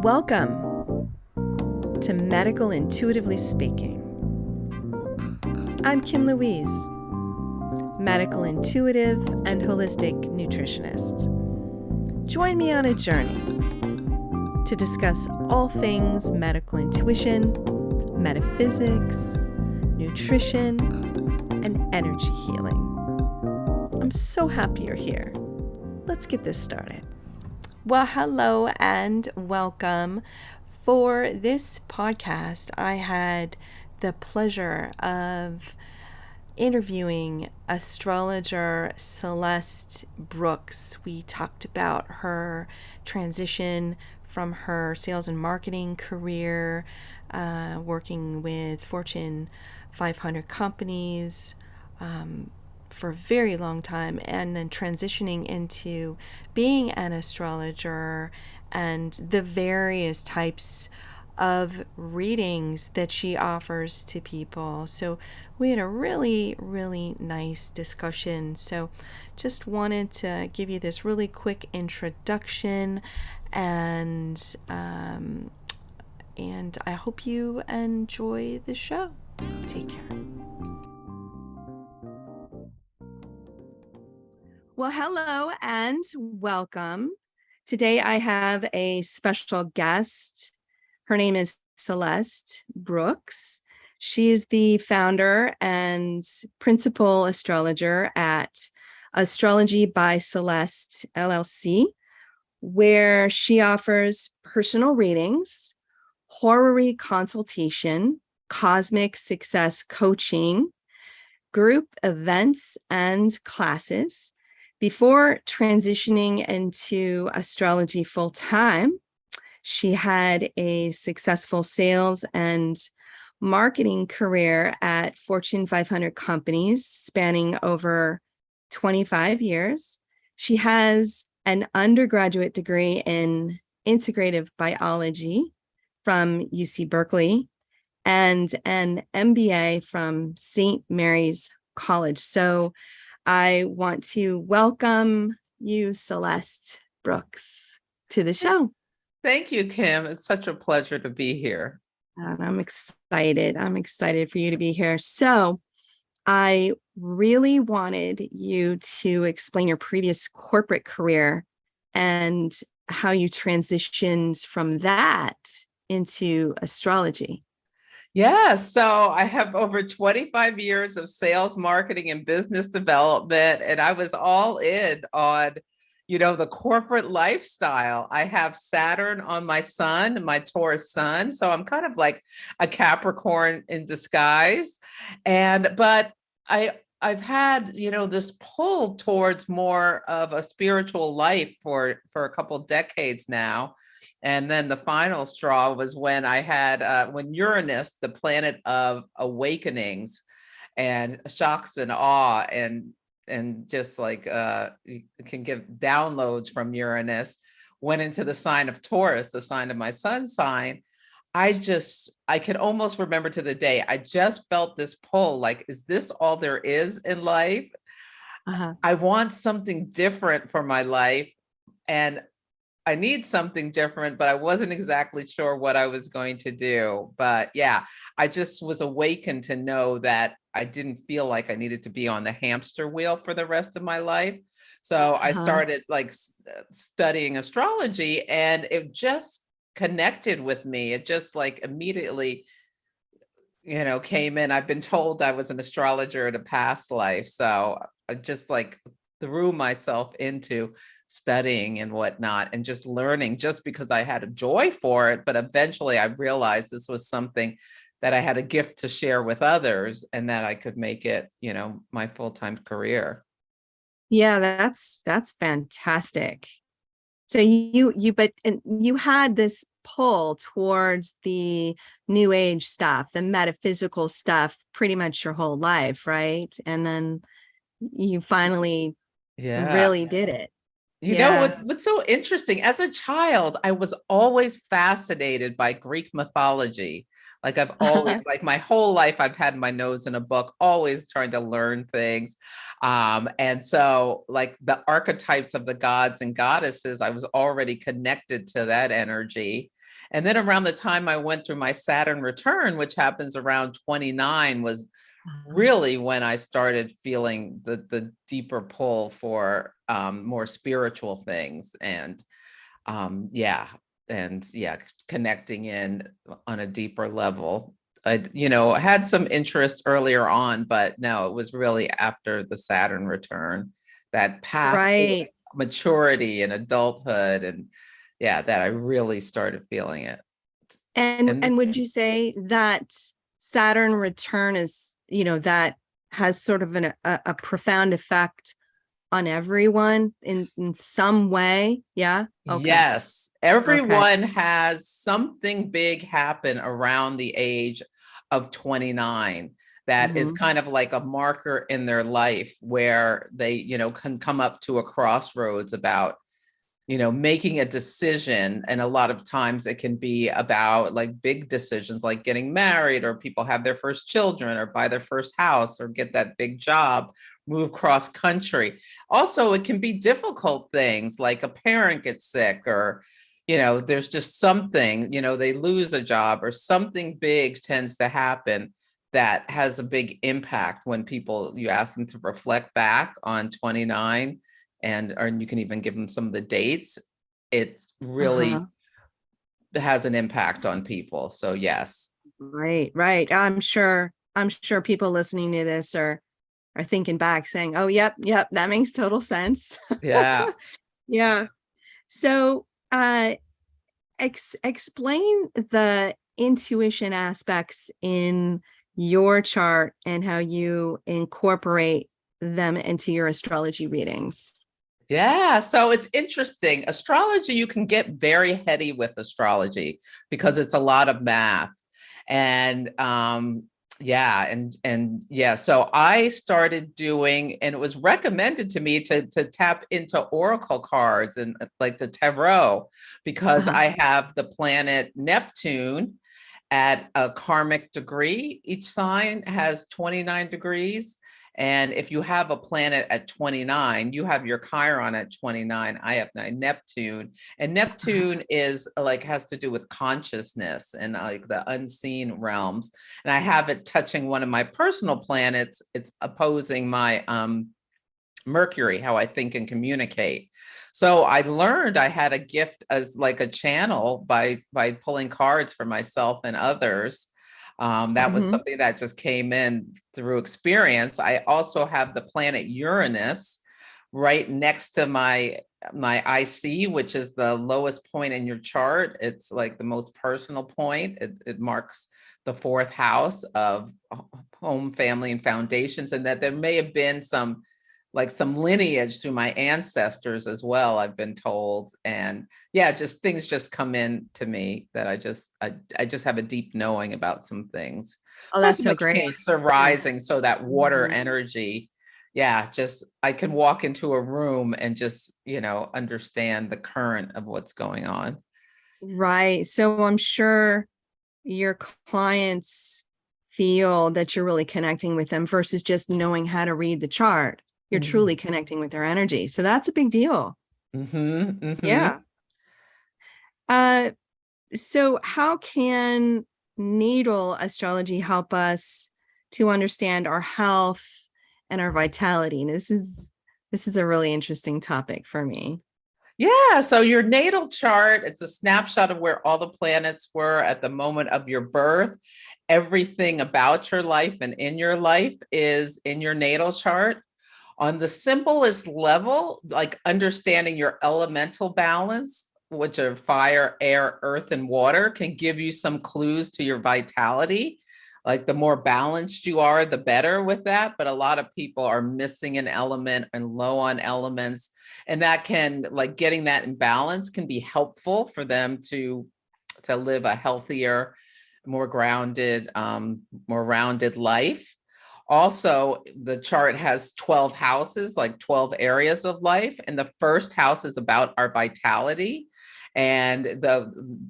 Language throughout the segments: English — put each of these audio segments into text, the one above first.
Welcome to Medical Intuitively Speaking. I'm Kim Louise, medical intuitive and holistic nutritionist. Join me on a journey to discuss all things medical intuition, metaphysics, nutrition, and energy healing. I'm so happy you're here. Let's get this started. Well, hello and welcome. For this podcast, I had the pleasure of interviewing astrologer Celeste Brooks. We talked about her transition from her sales and marketing career, working with Fortune 500 companies, for a very long time, and then transitioning into being an astrologer and the various types of readings that she offers to people. So we had a really, really nice discussion. So just wanted to give you this really quick introduction, and I hope you enjoy the show. Take care. Well, hello and welcome. Today I have a special guest. Her name is Celeste Brooks. She is the founder and principal astrologer at Astrology by Celeste LLC, where she offers personal readings, horary consultation, cosmic success coaching, group events, and classes. Before transitioning into astrology full-time, she had a successful sales and marketing career at Fortune 500 companies spanning over 25 years. She has an undergraduate degree in integrative biology from UC Berkeley and an MBA from St. Mary's College. So I want to welcome you, Celeste Brooks, to the show. Thank you, Kim. It's such a pleasure to be here. I'm excited. I'm excited for you to be here. So I really wanted you to explain your previous corporate career and how you transitioned from that into astrology. Yeah, so I have over 25 years of sales, marketing, and business development, and I was all in on, the corporate lifestyle. I have Saturn on my sun, my Taurus sun, so I'm kind of like a Capricorn in disguise. But I've had, this pull towards more of a spiritual life for a couple decades now. And then the final straw was when I had, when Uranus, the planet of awakenings and shocks and awe, and just like you can give downloads from Uranus, went into the sign of Taurus, the sign of my sun sign. I could almost remember to the day, I just felt this pull, like, is this all there is in life? I want something different for my life. And I need something different, but I wasn't exactly sure what I was going to do. But yeah, I just was awakened to know that I didn't feel like I needed to be on the hamster wheel for the rest of my life. So I started studying astrology, and it just connected with me. It just like immediately, came in. I've been told I was an astrologer in a past life. So I just threw myself into studying and whatnot, and just learning, just because I had a joy for it. But eventually I realized this was something that I had a gift to share with others, and that I could make it, my full-time career. Yeah, that's fantastic. So you had this pull towards the new age stuff, the metaphysical stuff, pretty much your whole life, right? And then you finally really did it. What's so interesting, as a child, I was always fascinated by Greek mythology. Like I've always, like my whole life, I've had my nose in a book, always trying to learn things. And so like the archetypes of the gods and goddesses, I was already connected to that energy. And then around the time I went through my Saturn return, which happens around 29, was really when I started feeling the deeper pull for more spiritual things. And yeah, and yeah, connecting in on a deeper level. I, had some interest earlier on, but no, it was really after the Saturn return, that path to Right. maturity and adulthood, and yeah, that I really started feeling it. And would you say that Saturn return is, that has sort of a profound effect on everyone in some way? Yeah. Okay. Yes, everyone has something big happen around the age of 29 that is kind of like a marker in their life where they, can come up to a crossroads about, making a decision. And a lot of times it can be about like big decisions, like getting married, or people have their first children, or buy their first house, or get that big job, move cross country. Also, it can be difficult things like a parent gets sick, or, there's just something, they lose a job, or something big tends to happen that has a big impact when people, you ask them to reflect back on 29, and you can even give them some of the dates. It really has an impact on people. So yes. Right. I'm sure people listening to this are thinking back saying, oh, yep, that makes total sense. Yeah. Yeah. So explain the intuition aspects in your chart and how you incorporate them into your astrology readings. Yeah, so it's interesting. Astrology, you can get very heady with astrology because it's a lot of math. And so I started doing, and it was recommended to me to tap into oracle cards and like the tarot, because I have the planet Neptune at a karmic degree. Each sign has 29 degrees. And if you have a planet at 29, you have your Chiron at 29. I have my Neptune. And Neptune is like, has to do with consciousness and like the unseen realms. And I have it touching one of my personal planets. It's opposing my Mercury, how I think and communicate. So I learned I had a gift as like a channel by pulling cards for myself and others. That was something that just came in through experience. I also have the planet Uranus right next to my IC, which is the lowest point in your chart. It's like the most personal point. It marks the fourth house of home, family, and foundations, and that there may have been some lineage through my ancestors as well, I've been told. And yeah, just things just come in to me that I just have a deep knowing about some things. Oh, that's so great. Cancer rising, so that water energy. Yeah, just I can walk into a room and just, understand the current of what's going on. Right. So I'm sure your clients feel that you're really connecting with them versus just knowing how to read the chart. You're truly connecting with their energy. So that's a big deal. Yeah. So how can natal astrology help us to understand our health and our vitality? And this is a really interesting topic for me. Yeah, so your natal chart, it's a snapshot of where all the planets were at the moment of your birth. Everything about your life and in your life is in your natal chart. On the simplest level, like understanding your elemental balance, which are fire, air, earth, and water, can give you some clues to your vitality. Like the more balanced you are, the better with that. But a lot of people are missing an element and low on elements. And that can, like getting that in balance can be helpful for them to live a healthier, more grounded, more rounded life. Also, the chart has 12 houses, like 12 areas of life. And the first house is about our vitality. And the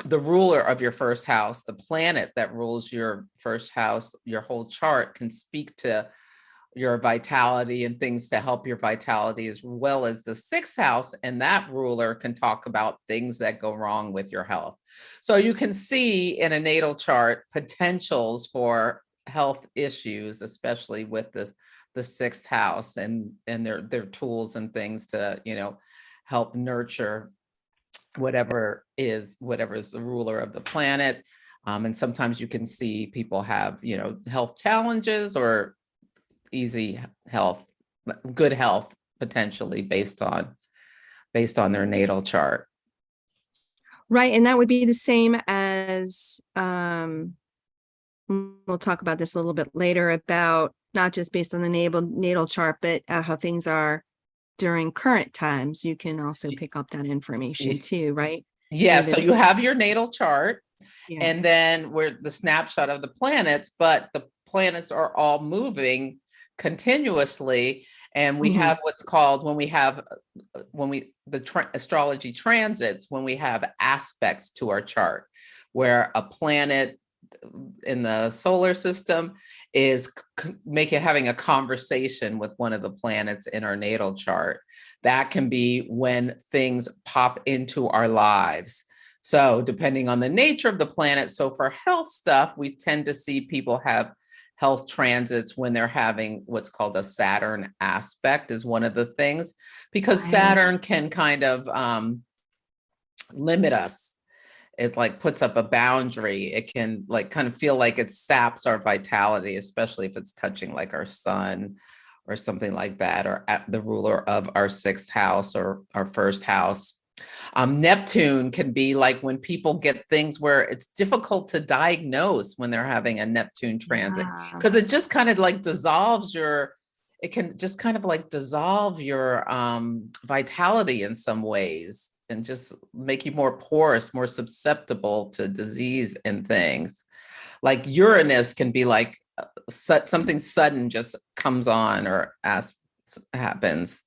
ruler of your first house, the planet that rules your first house, your whole chart, can speak to your vitality and things to help your vitality, as well as the sixth house. And that ruler can talk about things that go wrong with your health. So you can see in a natal chart potentials for health issues, especially with the sixth house, and their tools and things to, help nurture whatever is the ruler of the planet. And sometimes you can see people have, health challenges or easy health, good health, potentially based on their natal chart. Right. And that would be the same as, we'll talk about this a little bit later, about not just based on the natal chart, but how things are during current times. You can also pick up that information too, right? Yeah. So you have your natal chart, yeah. and then we're the snapshot of the planets, but the planets are all moving continuously. And we have what's called, astrology transits, when we have aspects to our chart, where a planet in the solar system is having a conversation with one of the planets in our natal chart. That can be when things pop into our lives. So depending on the nature of the planet, so for health stuff, we tend to see people have health transits when they're having what's called a Saturn aspect, is one of the things, because Saturn can kind of limit us. It like puts up a boundary. It can like kind of feel like it saps our vitality, especially if it's touching like our sun or something like that, or at the ruler of our sixth house or our first house. Neptune can be like when people get things where it's difficult to diagnose when they're having a Neptune transit, because it just kind of like dissolves your vitality in some ways, and just make you more porous, more susceptible to disease and things. Like Uranus can be like something sudden just comes on or happens.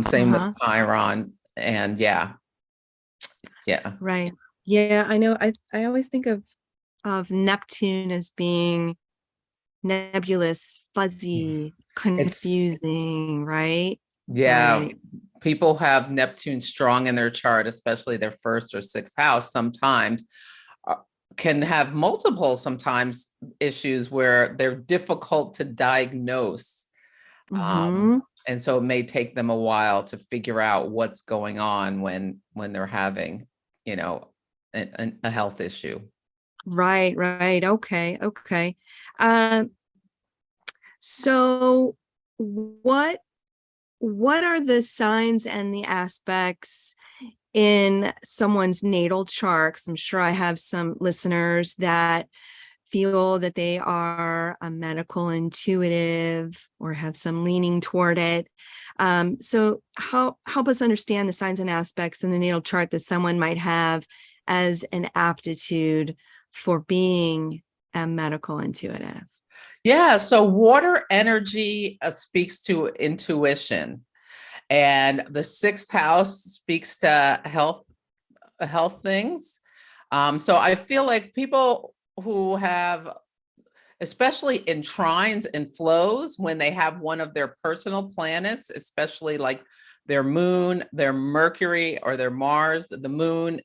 Same with Chiron. And yeah. Right. Yeah, I know. I always think of Neptune as being nebulous, fuzzy, confusing, right? Yeah. Right. People have Neptune strong in their chart, especially their first or sixth house, sometimes can have multiple sometimes issues where they're difficult to diagnose. And so it may take them a while to figure out what's going on when they're having, a health issue. Right. Okay. So what are the signs and the aspects in someone's natal chart? 'Cause I'm sure I have some listeners that feel that they are a medical intuitive or have some leaning toward it. So help us understand the signs and aspects in the natal chart that someone might have as an aptitude for being a medical intuitive. Yeah. So water energy speaks to intuition, and the sixth house speaks to health things. So I feel like people who have, especially in trines and flows, when they have one of their personal planets, especially like their moon, their Mercury, or their Mars. The moon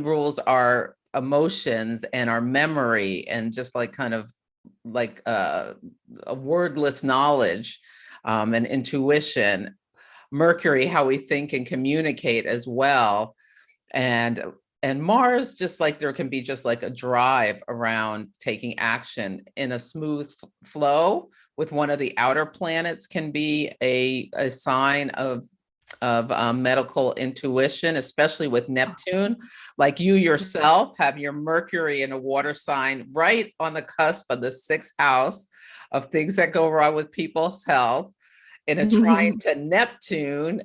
rules our emotions and our memory, and just like kind of like a wordless knowledge, and intuition. Mercury, how we think and communicate as well. And Mars, just like there can be just like a drive around taking action in a smooth flow with one of the outer planets, can be a sign of medical intuition, especially with Neptune. Like you yourself have your Mercury in a water sign right on the cusp of the sixth house of things that go wrong with people's health, in a trine to Neptune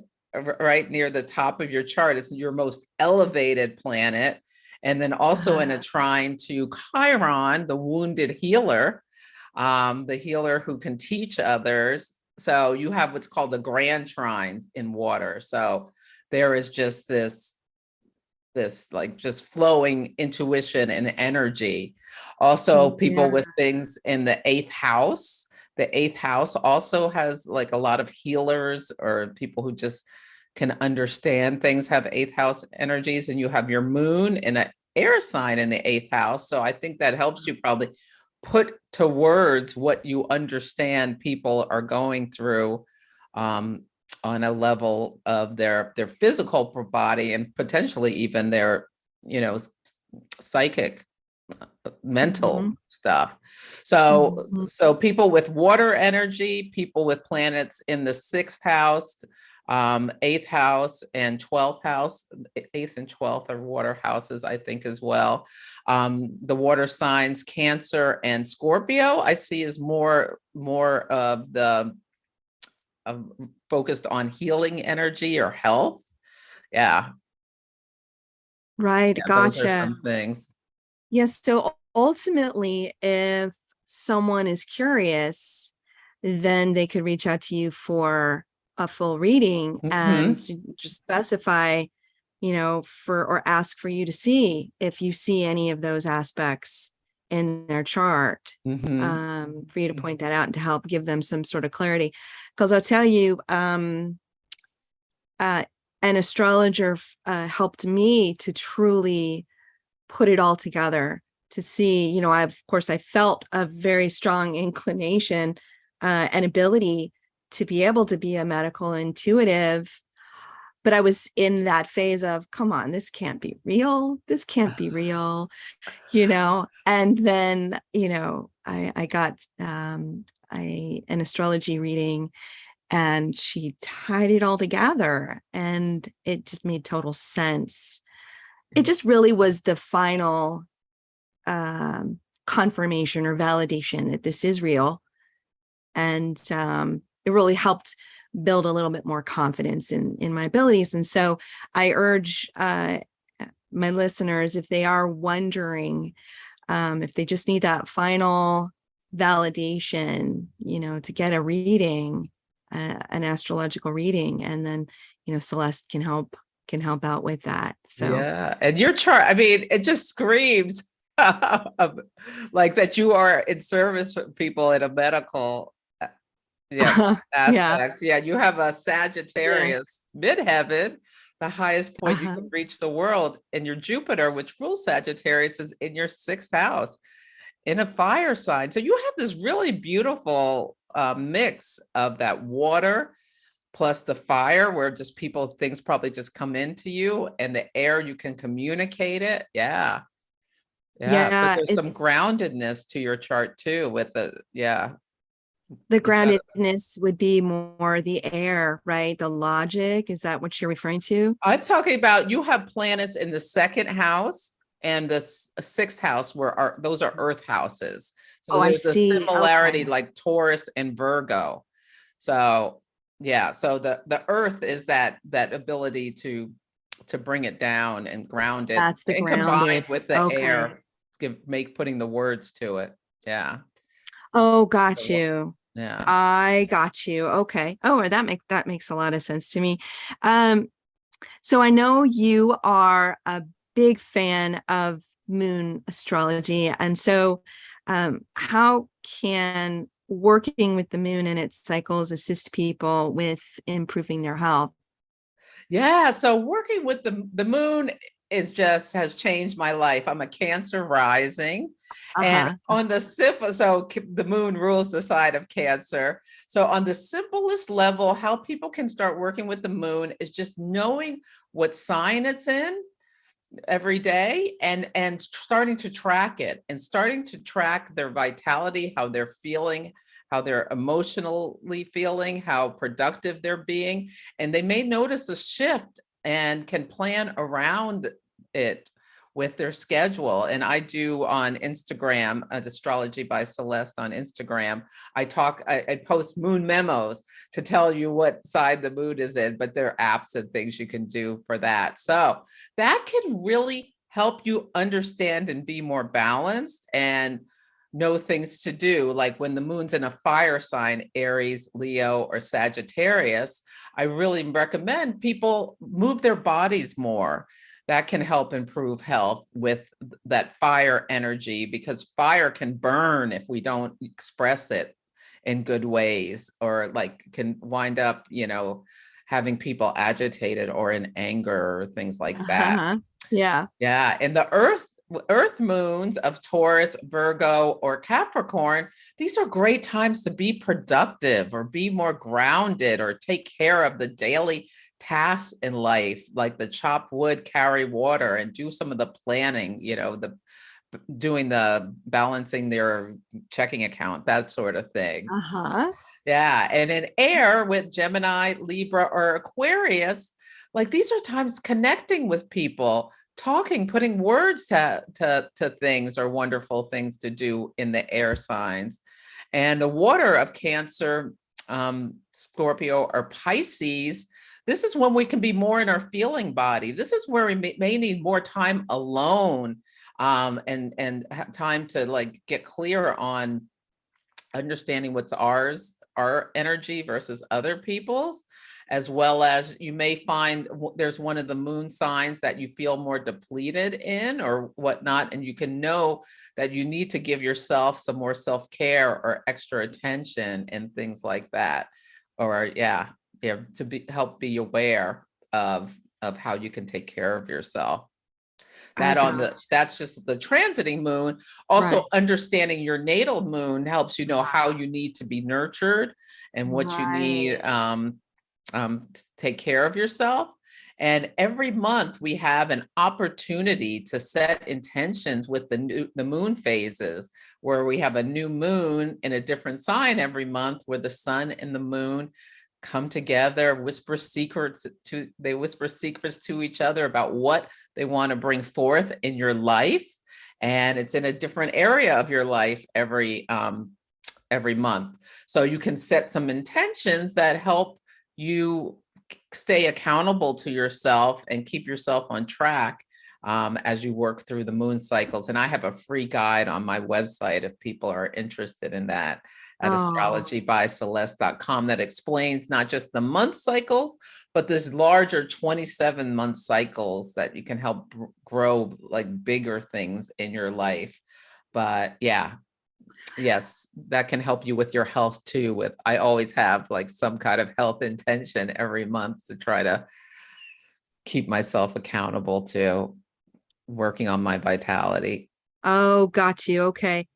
right near the top of your chart. Is your most elevated planet. And then also in a trine to Chiron, the wounded healer, the healer who can teach others. So you have what's called the grand trines in water. So there is just this like just flowing intuition and energy. Also, people with things in the eighth house. The eighth house also has like a lot of healers or people who just can understand things, have eighth house energies, and you have your moon in an air sign in the eighth house. So I think that helps you probably put to words what you understand people are going through, on a level of their physical body and potentially even their, psychic, mental stuff. So so people with water energy, people with planets in the sixth house, eighth house and 12th house. Eighth and 12th are water houses, I think, as well. The water signs, Cancer and Scorpio, I see is more of the focused on healing energy or health. Yeah. Right. Yeah, Gotcha. those are some things. Yes. So ultimately, if someone is curious, then they could reach out to you for a full reading and just specify, or ask for you to see if you see any of those aspects in their chart, for you to point that out and to help give them some sort of clarity. Because I'll tell you, an astrologer helped me to truly put it all together, to see, I felt a very strong inclination and ability to be able to be a medical intuitive, but I was in that phase of, come on, this can't be real. This can't be real, and then, I got an astrology reading, and she tied it all together, and it just made total sense. It just really was the final confirmation or validation that this is real. And it really helped build a little bit more confidence in my abilities. And so I urge my listeners, if they are wondering, if they just need that final validation, to get a reading, an astrological reading, and then, Celeste can help out with that. So yeah, and your chart, I mean, it just screams like that you are in service for people in a medical aspect. Yeah, you have a Sagittarius midheaven, the highest point you can reach the world, and your Jupiter, which rules Sagittarius, is in your sixth house in a fire sign. So you have this really beautiful mix of that water plus the fire, where just things probably just come into you, and the air, you can communicate it. Yeah. But there's some groundedness to your chart too with the groundedness would be more the air, right? The logic. Is that what you're referring to? I'm talking about, you have planets in the second house and the sixth house, where those are earth houses. So there's a similarity, like Taurus and Virgo. So yeah, so the earth is that ability to bring it down and ground it. That's the and combined with the air, putting the words to it. Yeah. Oh, got you. Yeah, I got you. Okay. Oh, that makes a lot of sense to me. So I know you are a big fan of moon astrology, and so how can working with the moon and its cycles assist people with improving their health? Yeah, so working with the moon has changed my life. I'm a Cancer rising, and on the the moon rules the sign of Cancer. So on the simplest level, how people can start working with the moon is just knowing what sign it's in every day, and starting to track it, and starting to track their vitality, how they're feeling, how they're emotionally feeling, how productive they're being. And they may notice a shift and can plan around it with their schedule. And I do on Instagram, Astrology by Celeste on Instagram. I post moon memos to tell you what side the moon is in, but there are apps and things you can do for that. So that can really help you understand and be more balanced and know things to do. Like when the moon's in a fire sign, Aries, Leo, or Sagittarius, I really recommend people move their bodies more. That can help improve health with that fire energy, because fire can burn if we don't express it in good ways, or like can wind up, having people agitated or in anger or things like that. Yeah. Yeah. And the earth moons of Taurus, Virgo, or Capricorn, these are great times to be productive or be more grounded or take care of the daily tasks in life, like the chop wood, carry water, and do some of the planning, doing the balancing their checking account, that sort of thing. Yeah. And in air with Gemini, Libra, or Aquarius, like these are times connecting with people, talking, putting words to things, or wonderful things to do in the air signs. And the water of Cancer, Scorpio, or Pisces, this is when we can be more in our feeling body. This is where we may need more time alone, and have time to like get clear on understanding what's ours, our energy versus other people's, as well as you may find there's one of the moon signs that you feel more depleted in or whatnot. And you can know that you need to give yourself some more self-care or extra attention and things like that. Or to help be aware of how you can take care of yourself. That's just the transiting moon. Also, understanding your natal moon helps you know how you need to be nurtured and what you need to take care of yourself. And every month we have an opportunity to set intentions with the moon phases, where we have a new moon in a different sign every month, where the sun and the moon come together, whisper secrets to each other about what they want to bring forth in your life. And it's in a different area of your life every month. So you can set some intentions that help you stay accountable to yourself and keep yourself on track as you work through the moon cycles. And I have a free guide on my website if people are interested in that, at astrologybyceleste.com, that explains not just the month cycles, but this larger 27-month cycles that you can help grow like bigger things in your life. But yes, that can help you with your health too. I always have like some kind of health intention every month to try to keep myself accountable to working on my vitality. Oh, got you. Okay.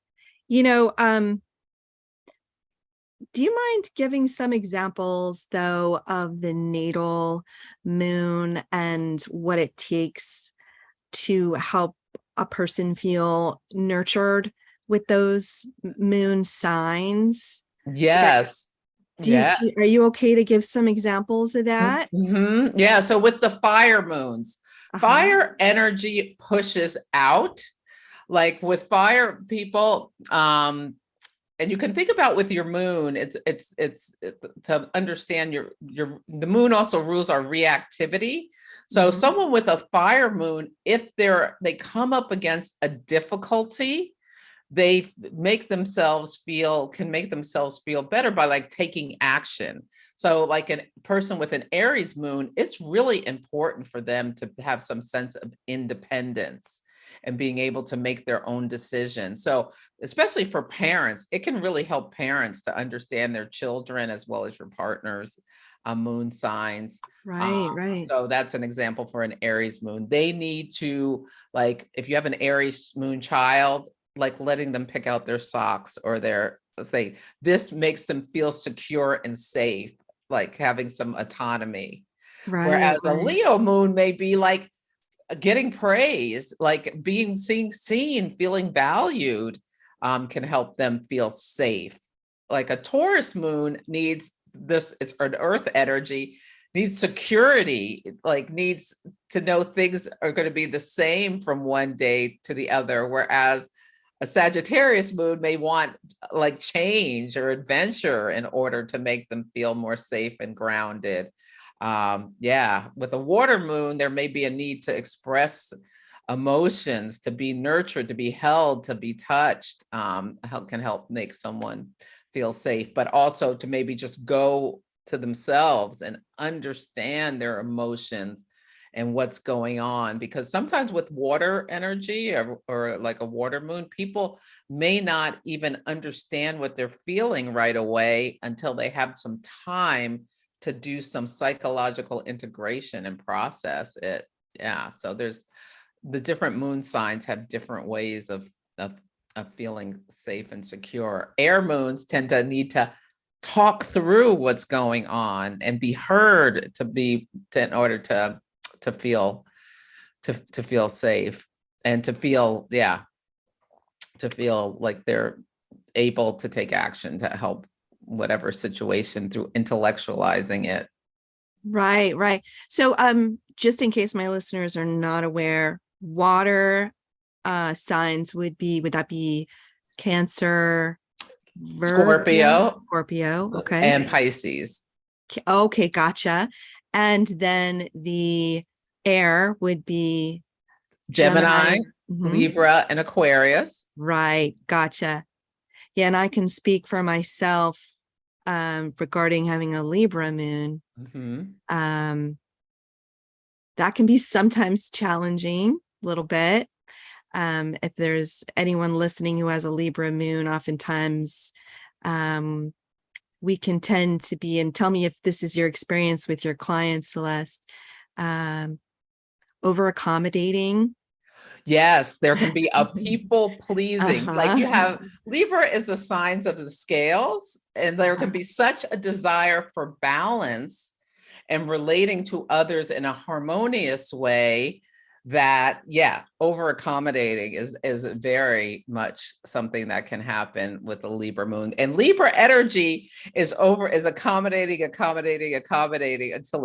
Do you mind giving some examples, though, of the natal moon and what it takes to help a person feel nurtured with those moon signs? Yes. Are you okay to give some examples of that? Mm-hmm. Yeah. So with the fire moons, fire energy pushes out. Like with fire people, and you can think about with your moon, it's to understand the moon also rules our reactivity. So someone with a fire moon, if they come up against a difficulty, they can make themselves feel better by like taking action. So like a person with an Aries moon, it's really important for them to have some sense of independence and being able to make their own decisions. So especially for parents, it can really help parents to understand their children as well as your partner's moon signs. Right. So that's an example for an Aries moon. They need to, like, if you have an Aries moon child, like letting them pick out their socks or this makes them feel secure and safe, like having some autonomy. Whereas a Leo moon may be like getting praise, like seen, feeling valued, can help them feel safe. Like a Taurus moon needs this, it's an earth energy, needs security, like needs to know things are going to be the same from one day to the other. Whereas a Sagittarius moon may want like change or adventure in order to make them feel more safe and grounded. With a water moon, there may be a need to express emotions, to be nurtured, to be held, to be touched. Can help make someone feel safe, but also to maybe just go to themselves and understand their emotions and what's going on. Because sometimes with water energy or like a water moon, people may not even understand what they're feeling right away until they have some time to do some psychological integration and process it. Yeah. So there's the different moon signs have different ways of feeling safe and secure. Air moons tend to need to talk through what's going on and be heard in order to feel safe and to feel like they're able to take action to help whatever situation through intellectualizing it. Right. So just in case my listeners are not aware, water signs would that be Cancer, Scorpio, okay, and Pisces. Okay, gotcha. And then the air would be Gemini, Mhm. Libra, and Aquarius. Right, gotcha. Yeah, and I can speak for myself regarding having a Libra moon. That can be sometimes challenging a little bit. If there's anyone listening who has a Libra moon, oftentimes we can tend to be, and tell me if this is your experience with your clients, Celeste, over accommodating. Yes, there can be a people pleasing. Like you have Libra is the signs of the scales, and there can be such a desire for balance and relating to others in a harmonious way that, over accommodating is very much something that can happen with the Libra moon. And Libra energy is accommodating until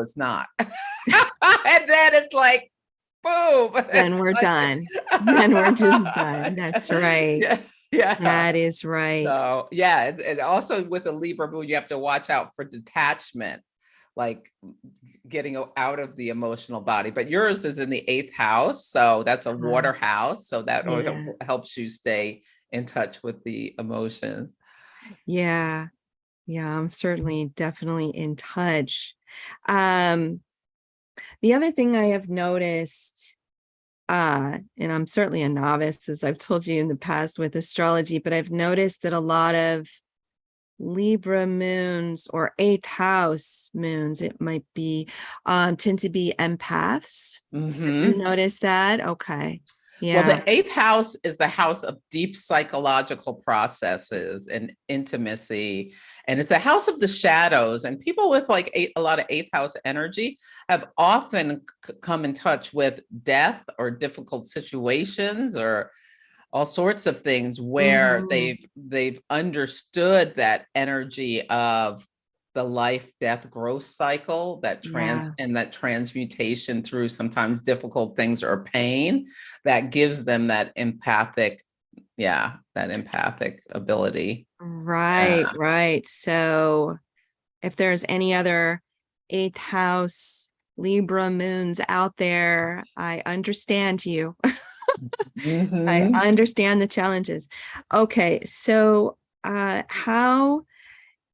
it's not. And then it's like, boom. Then we're done. Then we're just done. That's right. Yeah. That is right. So and also with the Libra moon, you have to watch out for detachment, like getting out of the emotional body. But yours is in the 8th house, so that's a water house, so that helps you stay in touch with the emotions. Yeah, I'm definitely in touch. The other thing I have noticed, and I'm certainly a novice, as I've told you in the past with astrology, but I've noticed that a lot of Libra moons or 8th house moons, it might be, tend to be empaths. Have you noticed that? Okay. Yeah. Well, the 8th house is the house of deep psychological processes and intimacy. And it's a house of the shadows. And people with like a lot of 8th house energy have often come in touch with death or difficult situations or all sorts of things where they've understood that energy of the life, death, growth cycle, and that transmutation through sometimes difficult things or pain that gives them that empathic ability. Right. So if there's any other 8th house Libra moons out there, I understand you. I understand the challenges. Okay. So how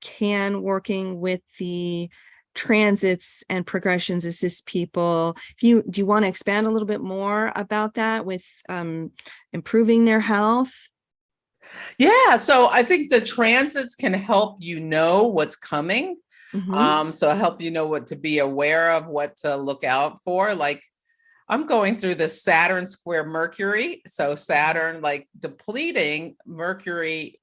can working with the transits and progressions assist people? Do you want to expand a little bit more about that with improving their health? Yeah, so I think the transits can help you know what's coming. So help you know what to be aware of, what to look out for. Like I'm going through this Saturn square Mercury. So Saturn, like depleting Mercury,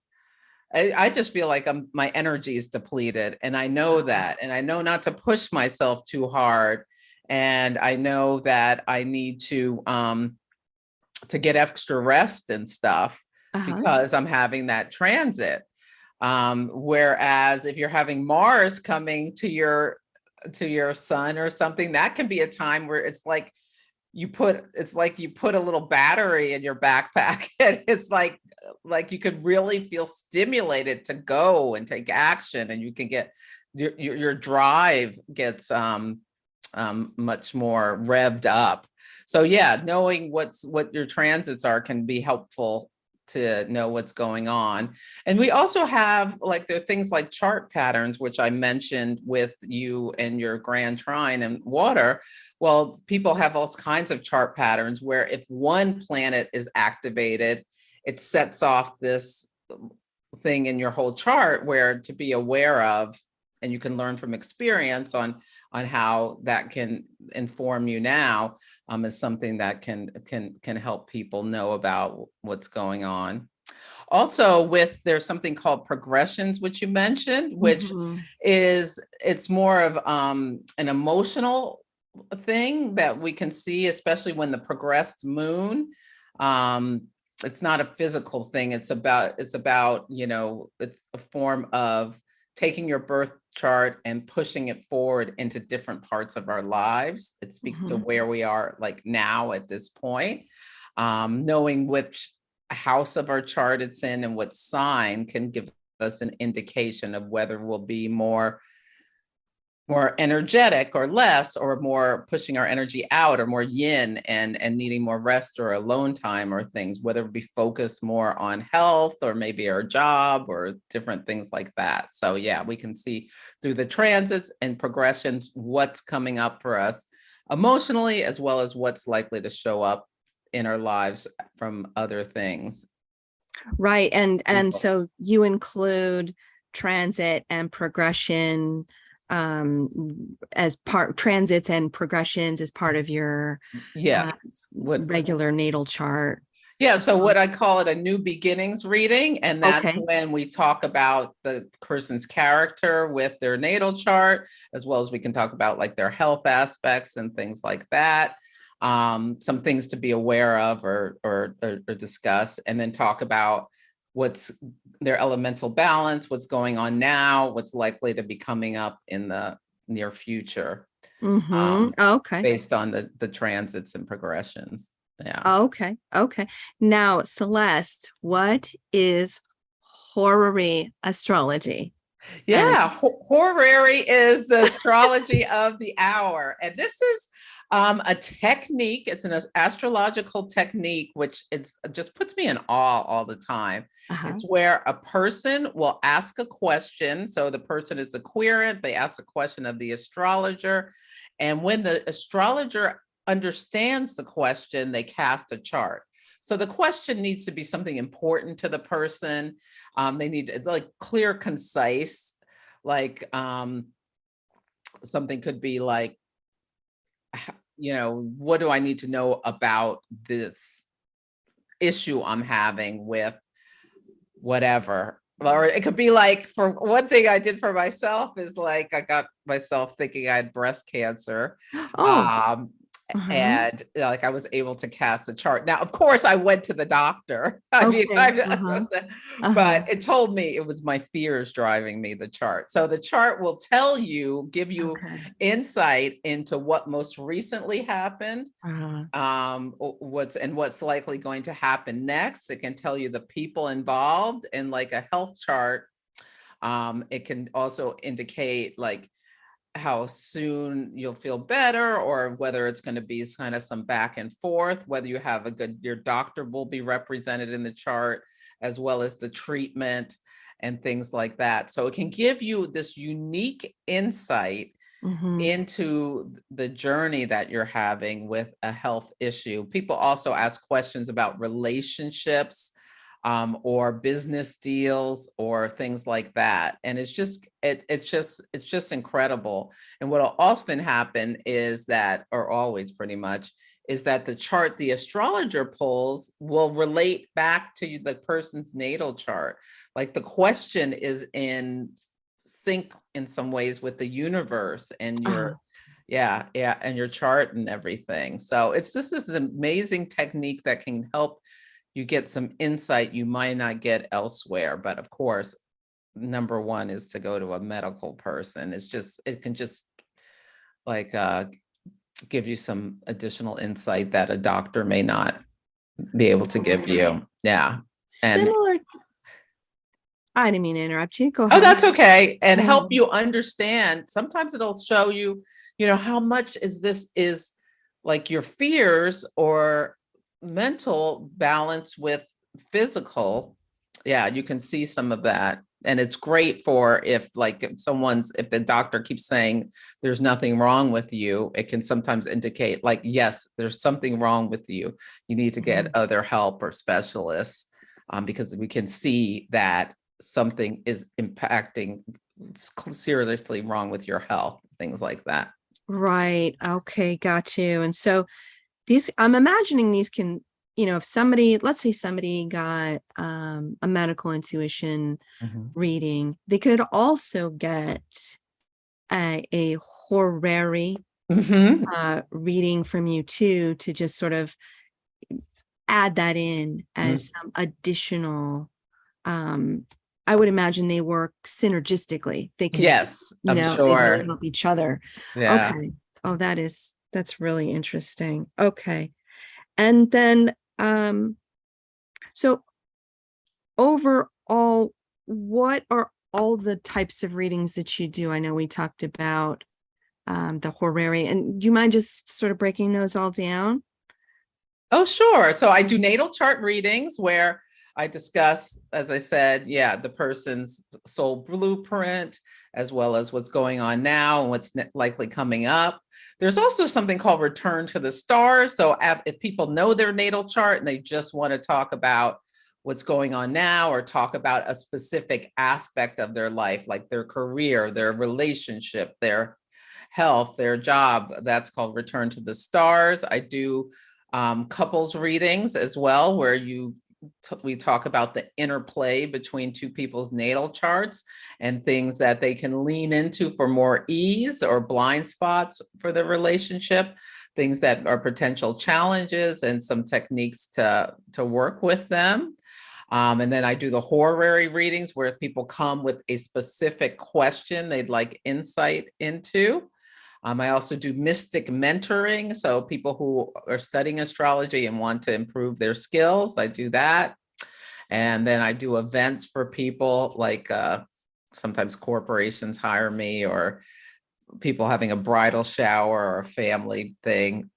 I just feel like my energy is depleted, and I know that, and I know not to push myself too hard, and I know that I need to get extra rest and stuff because I'm having that transit. Whereas if you're having Mars coming to your sun or something, that can be a time where it's like you put a little battery in your backpack, and it's like you could really feel stimulated to go and take action, and you can get your drive gets much more revved up. So knowing what your transits are can be helpful to know what's going on. And we also have like, there are things like chart patterns, which I mentioned with you and your grand trine and water. Well, people have all kinds of chart patterns where if one planet is activated, it sets off this thing in your whole chart where to be aware of, and you can learn from experience on how that can inform you now, is something that can help people know about what's going on. Also, there's something called progressions, which you mentioned, which it's more of an emotional thing that we can see, especially when the progressed moon. It's not a physical thing. It's about, you know, it's a form of taking your birth chart and pushing it forward into different parts of our lives. It speaks to where we are like now at this point. Knowing which house of our chart it's in and what sign can give us an indication of whether we'll be more energetic or less, or more pushing our energy out, or more yin and needing more rest or alone time, or things, whether it be focused more on health or maybe our job or different things like that. So yeah, we can see through the transits and progressions what's coming up for us emotionally, as well as what's likely to show up in our lives from other things. Right. And so you include transit and progression as transits and progressions as part of your regular natal chart. Yeah, so what I call it a new beginnings reading, and that's when we talk about the person's character with their natal chart, as well as we can talk about like their health aspects and things like that. Some things to be aware of or discuss, and then talk about what's their elemental balance, what's going on now, what's likely to be coming up in the near future. Based on the transits and progressions. Yeah. Okay. Now, Celeste, what is horary astrology? Yeah, horary is the astrology of the hour. And this is a technique. It's an astrological technique, which just puts me in awe all the time. It's where a person will ask a question. So the person is a querent, they ask a question of the astrologer. And when the astrologer understands the question, they cast a chart. So the question needs to be something important to the person. They need to like clear, concise, like something could be like, you know, what do I need to know about this issue I'm having with whatever? Or it could be like, for one thing I did for myself is like, I got myself thinking I had breast cancer. And like I was able to cast a chart. Now, of course, I went to the doctor. But it told me it was my fears driving me the chart. So the chart will give you insight into what most recently happened, what's likely going to happen next. It can tell you the people involved, and like a health chart. It can also indicate like how soon you'll feel better, or whether it's going to be kind of some back and forth, whether you have your doctor will be represented in the chart, as well as the treatment and things like that. So it can give you this unique insight into the journey that you're having with a health issue. People also ask questions about relationships, or business deals, or things like that. And it's just incredible. And what'll often happen is that, or always pretty much, is that the chart the astrologer pulls will relate back to the person's natal chart. Like the question is in sync in some ways with the universe and your and your chart and everything. So it's just this amazing technique that can help you get some insight you might not get elsewhere. But of course, number one is to go to a medical person. It can just like give you some additional insight that a doctor may not be able to give you. Yeah. Similar. I didn't mean to interrupt you. Go ahead. Oh, that's okay. And help you understand. Sometimes it'll show you, how much is like your fears or mental balance with physical, yeah, you can see some of that. And it's great for if if the doctor keeps saying there's nothing wrong with you, it can sometimes indicate like, yes, there's something wrong with you. You need to get other help or specialists, because we can see that something is impacting seriously wrong with your health, things like that. Right. Okay. Got you. And so I'm imagining these can, if somebody, let's say somebody got a medical intuition reading, they could also get a horary reading from you too, to just sort of add that in as some additional, I would imagine they work synergistically. They could, yes, I'm they sure. can help each other. Yeah. Okay. Oh, that's really interesting. Okay. And then, so overall, what are all the types of readings that you do? I know we talked about the horary, and do you mind just sort of breaking those all down? Oh, sure. So I do natal chart readings where I discuss, as I said, the person's soul blueprint, as well as what's going on now and what's likely coming up. There's also something called return to the stars. So if people know their natal chart and they just want to talk about what's going on now or talk about a specific aspect of their life, like their career, their relationship, their health, their job, that's called return to the stars. I do couples readings as well, where we talk about the interplay between two people's natal charts and things that they can lean into for more ease or blind spots for the relationship, things that are potential challenges and some techniques to work with them. And then I do the horary readings where people come with a specific question they'd like insight into. I also do mystic mentoring. So people who are studying astrology and want to improve their skills, I do that. And then I do events for people, like sometimes corporations hire me, or people having a bridal shower or a family thing,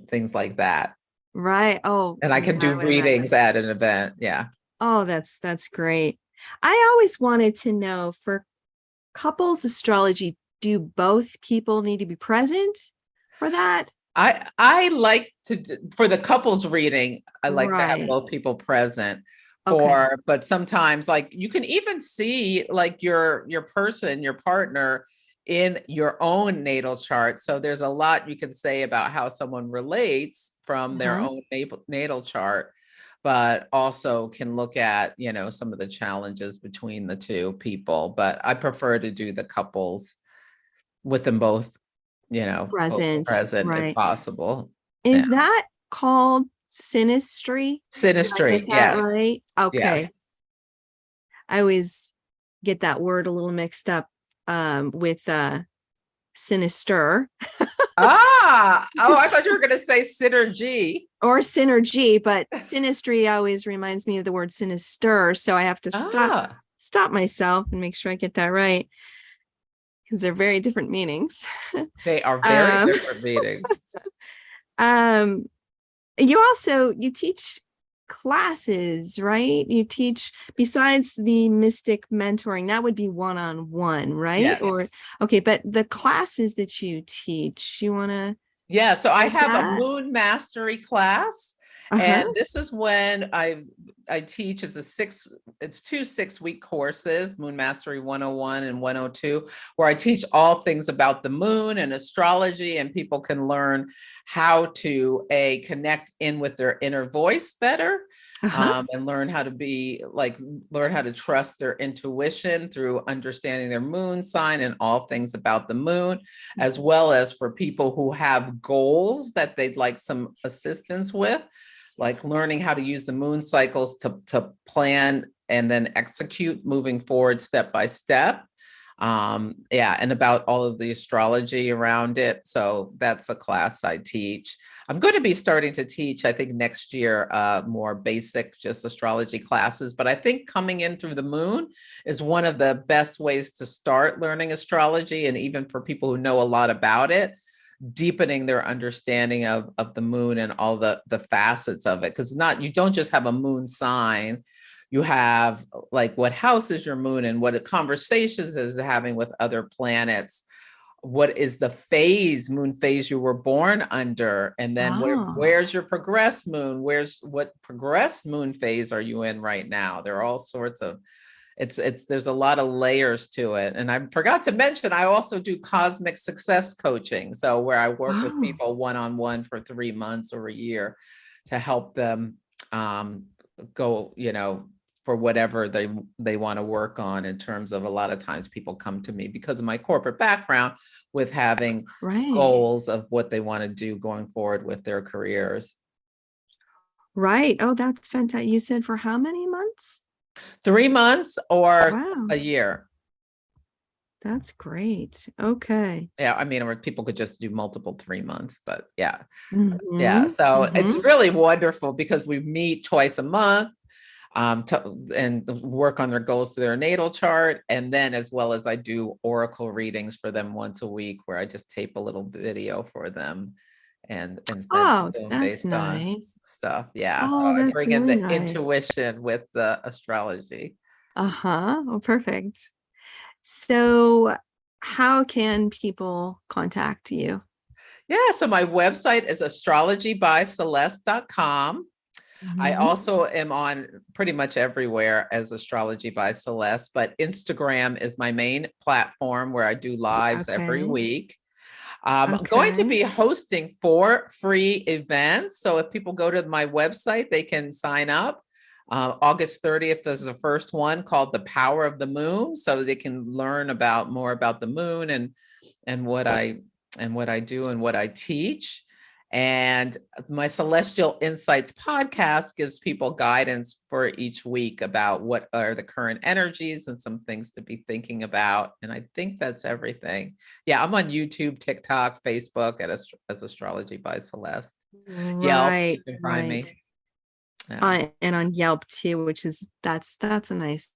things like that. Right. Oh, And I can do readings at an event. Yeah. Oh, that's great. I always wanted to know, for couples astrology, do both people need to be present for that? I like for the couples reading, I like to have both people present but sometimes like you can even see like your person, your partner in your own natal chart. So there's a lot you can say about how someone relates from their own natal chart, but also can look at, some of the challenges between the two people. But I prefer to do the couples with them both, present if possible. Is that called synastry? Synastry, yes. Right? Okay. Yes. I always get that word a little mixed up with sinister. I thought you were going to say synergy. Or synergy, but synastry always reminds me of the word sinister. So I have to stop myself and make sure I get that right, because they're very different meanings. They are very different meanings. You teach classes, right? You teach, besides the mystic mentoring, that would be one-on-one, right? Yes. But the classes that you teach, you want to? Yeah, so I have a moon mastery class. And this is when I teach it's 2 6-week courses, Moon Mastery 101 and 102, where I teach all things about the moon and astrology, and people can learn how to connect in with their inner voice better, and learn how to trust their intuition through understanding their moon sign and all things about the moon, as well as for people who have goals that they'd like some assistance with, like learning how to use the moon cycles to plan and then execute moving forward step by step. And about all of the astrology around it. So that's a class I teach. I'm going to be starting to teach, I think next year, more basic just astrology classes. But I think coming in through the moon is one of the best ways to start learning astrology. And even for people who know a lot about it, deepening their understanding of the moon and all the facets of it. Because you don't just have a moon sign, you have like what house is your moon and what conversations is it having with other planets, what is the moon phase you were born under, and then where's your progressed moon, what progressed moon phase are you in right now. There are all sorts of, there's a lot of layers to it. And I forgot to mention, I also do cosmic success coaching. So where I work with people one-on-one for 3 months or a year to help them go, for whatever they want to work on, in terms of, a lot of times people come to me because of my corporate background with having goals of what they want to do going forward with their careers. Right. Oh, that's fantastic. You said for how many months? 3 months or a year. That's great. Okay. Yeah. I mean, or people could just do multiple 3 months, but yeah. Yeah. So it's really wonderful because we meet twice a month. And work on their goals to their natal chart. And then, as well as, I do oracle readings for them once a week, where I just tape a little video for them and send it to them based on stuff. Yeah. So I bring in the intuition with the astrology. Oh, perfect. So how can people contact you? Yeah. So my website is astrologybyceleste.com. I also am on pretty much everywhere as Astrology by Celeste, but Instagram is my main platform where I do lives every week. I'm going to be hosting 4 free events. So if people go to my website, they can sign up. August 30th is the first one, called The Power of the Moon. So they can learn more about the moon and what I do and what I teach. And my Celestial Insights podcast gives people guidance for each week about what are the current energies and some things to be thinking about. And I think that's everything. Yeah, I'm on YouTube, TikTok, Facebook as Astrology by Celeste. Yelp, you can find me. Yeah. And on Yelp too, which is that's a nice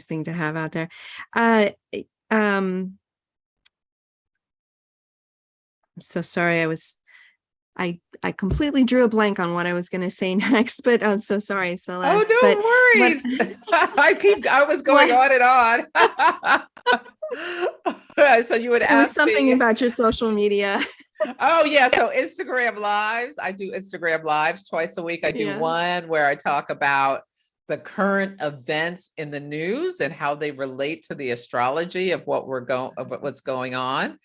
thing to have out there. I'm so sorry. I completely drew a blank on what I was going to say next, but I'm so sorry, Celeste. Oh, no worries. I was going on and on. So you would ask something me about your social media. Oh yeah. So Instagram lives, I do Instagram lives twice a week. I do one where I talk about the current events in the news and how they relate to the astrology of what's going on.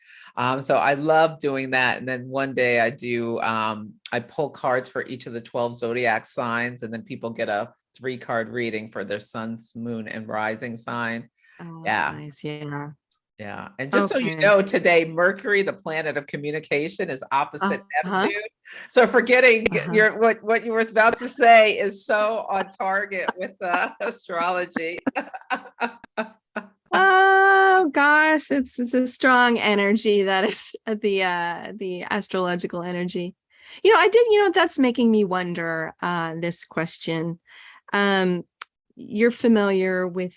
So I love doing that. And then one day I do, I pull cards for each of the 12 zodiac signs, and then people get a 3-card reading for their sun, moon, and rising sign. Oh, that's nice. Yeah. Yeah. And just so you know, today, Mercury, the planet of communication, is opposite Neptune. So forgetting what you were about to say is so on target with astrology. Oh gosh, it's a strong energy that is the astrological energy. That's making me wonder this question. Are you familiar with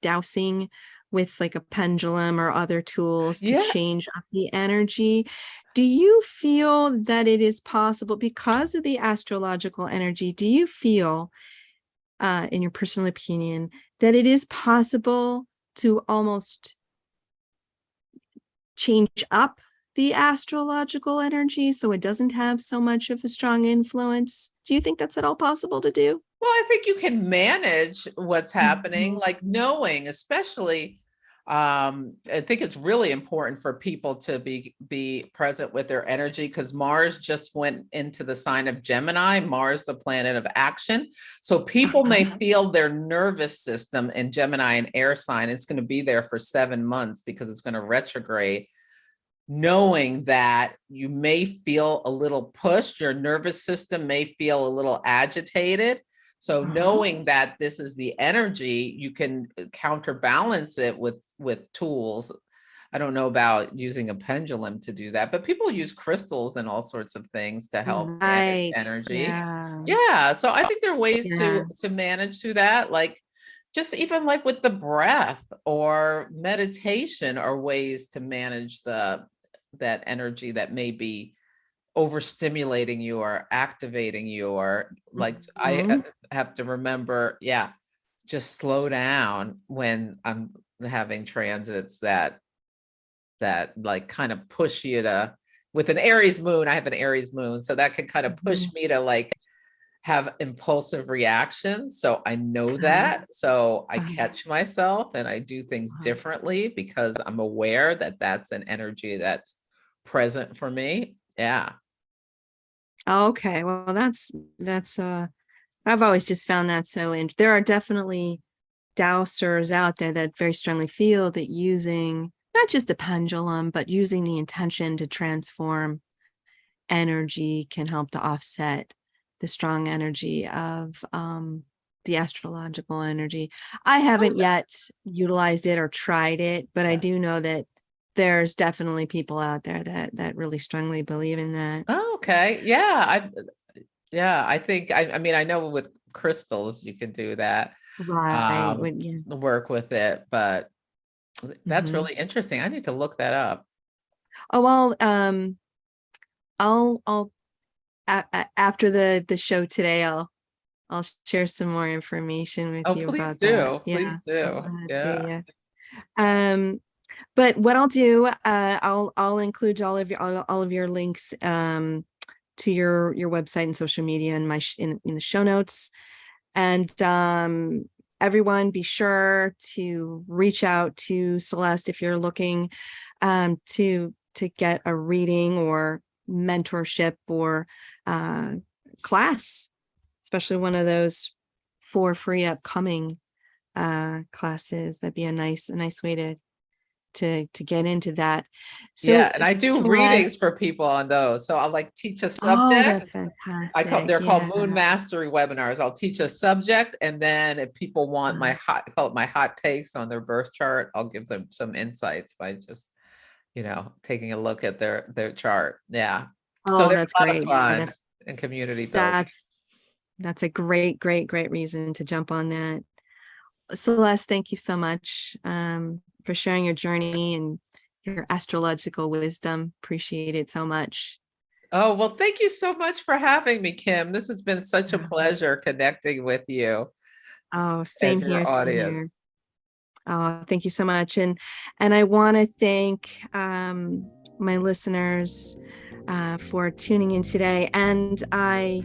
dowsing with like a pendulum or other tools to change up the energy? Do you feel that it is possible, because of the astrological energy, do you feel, in your personal opinion, that it is possible to almost change up the astrological energy so it doesn't have so much of a strong influence? Do you think that's at all possible to do? Well, I think you can manage what's happening, like knowing, especially, I think it's really important for people to be present with their energy, because Mars just went into the sign of Gemini, Mars, the planet of action. So people may feel their nervous system in Gemini, and air sign. It's going to be there for 7 months because it's going to retrograde. Knowing that you may feel a little pushed, your nervous system may feel a little agitated. So knowing that this is the energy, you can counterbalance it with tools. I don't know about using a pendulum to do that, but people use crystals and all sorts of things to help manage energy. Yeah. So I think there are ways to manage through that. Like just even like with the breath or meditation are ways to manage the energy that may be overstimulating you or activating you, or like I have to remember, just slow down when I'm having transits that like kind of push you to, with an Aries moon, I have an Aries moon, so that can kind of push me to like have impulsive reactions. So I know that. So I catch myself and I do things differently because I'm aware that that's an energy that's present for me. Yeah. Okay. Well, that's I've always just found that so interesting. There are definitely dowsers out there that very strongly feel that using not just a pendulum, but using the intention to transform energy can help to offset the strong energy of the astrological energy. I haven't yet utilized it or tried it, but I do know that there's definitely people out there that really strongly believe in that. Oh, okay. Yeah. I think, I mean, I know with crystals, you can do that, Right. work with it, but that's really interesting. I need to look that up. Oh, well, I'll after the show today, I'll share some more information with you Please about that. do. Please do. Yeah. But what I'll do, I'll include all of your links to your website and social media in in the show notes. And everyone, be sure to reach out to Celeste if you're looking to get a reading or mentorship or class, especially one of those 4 free upcoming classes. That'd be a nice way to get into that. So And I do Celeste, readings for people on those. So I'll like teach a oh, that's subject. fantastic. They're called Moon Mastery webinars. I'll teach a subject, and then if people want I call it my hot takes on their birth chart, I'll give them some insights by just, taking a look at their chart. Yeah. So there's That's a lot great. of fun and community building. That's a great reason to jump on that. Celeste, thank you so much for sharing your journey and your astrological wisdom. Appreciate it so much. Oh, well, thank you so much for having me, Kim. This has been such a pleasure connecting with you. Oh, same here. Audience. Oh, thank you so much. And I want to thank my listeners for tuning in today. And I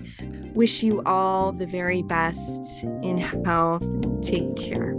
wish you all the very best in health. Take care.